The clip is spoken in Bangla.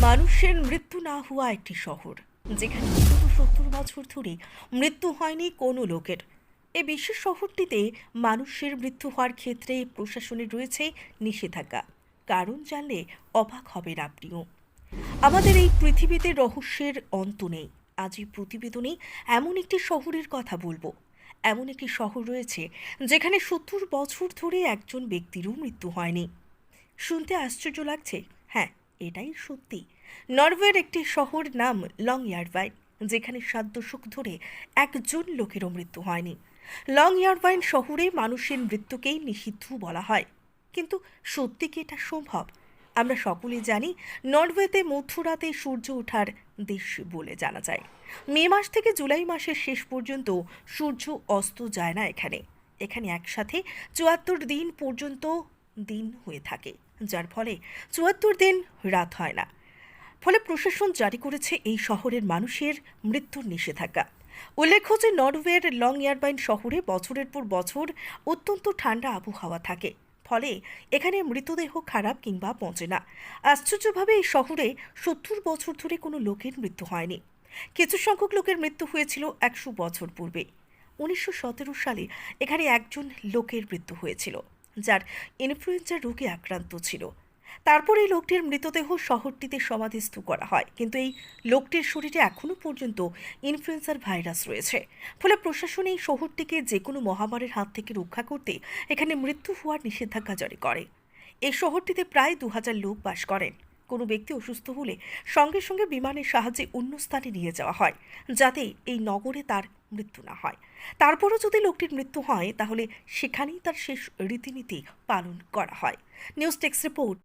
মানুষের মৃত্যু না হওয়া একটি শহর, যেখানে বিগত 70 বছর ধরে মৃত্যু হয়নি কোনো লোকের। এই বিশেষ শহরটিতে মানুষের মৃত্যু হওয়ার ক্ষেত্রে প্রশাসনের রয়েছে নিষেধাজ্ঞা। কারণ জানলে অবাক হবেন আপনিও। আমাদের এই পৃথিবীতে রহস্যের অন্ত নেই। আজ এই প্রতিবেদনে এমন একটি শহরের কথা বলবো। এমন একটি শহর রয়েছে যেখানে 70 বছর ধরে একজন ব্যক্তিরও মৃত্যু হয়নি। শুনতে আশ্চর্য লাগছে? হ্যাঁ, এটাই সত্যি। নরওয়ের একটি শহর নাম লংইয়ারভাইন, যেখানে 7 দশক ধরে একজন লোকেরও মৃত্যু হয়নি। লংইয়ারভাইন শহরে মানুষের মৃত্যুকেই নিষিদ্ধ বলা হয়, কিন্তু সত্যি কি এটা সম্ভব? আমরা সকলেই জানি নরওয়েতে মধ্যরাতে সূর্য ওঠার দেশ বলে জানা যায়। মে মাস থেকে জুলাই মাসের শেষ পর্যন্ত সূর্য অস্ত যায় না এখানে। এখানে একসাথে 74 দিন পর্যন্ত দিন হয়ে থাকে, যার ফলে 74 দিন রাত হয় না। ফলে প্রশাসন জারি করেছে এই শহরের মানুষের মৃত্যুর নিষেধাজ্ঞা। উল্লেখ্য যে নরওয়ের লংইয়ারভাইন শহরে বছরের পর বছর অত্যন্ত ঠান্ডা আবহাওয়া থাকে, ফলে এখানে মৃতদেহ খারাপ কিংবা পচে না। আশ্চর্যভাবে এই শহরে 70 বছর ধরে কোনো লোকের মৃত্যু হয়নি। কিছু সংখ্যক লোকের মৃত্যু হয়েছিল 100 বছর পূর্বে। 1917 সালে এখানে একজন লোকের মৃত্যু হয়েছিল, যার ইনফ্লুয়েঞ্জা রোগে আক্রান্ত ছিল। তারপর এই লোকটির মৃতদেহ শহরটিতে সমাধিস্থ করা হয়, কিন্তু এই লোকটির শরীরে এখনো পর্যন্ত ইনফ্লুয়েঞ্জার ভাইরাস রয়েছে। ফলে প্রশাসন এই শহরটিকে যে কোনো মহামারীর হাত থেকে রক্ষা করতে এখানে মৃত্যু হওয়ার নিষেধাজ্ঞা জারি করে। এই শহরটিতে প্রায় 2000 লোক বাস করেন। কোনো ব্যক্তি অসুস্থ হলে সঙ্গে সঙ্গে বিমানের সাহায্যে অন্য স্থানে নিয়ে যাওয়া হয়, যাতে এই নগরে তার মৃত্যু না হয়। তারপরও যদি লোকটির মৃত্যু হয়, তাহলে সেখানেই তার শেষ রীতিনীতি পালন করা হয়। News text report.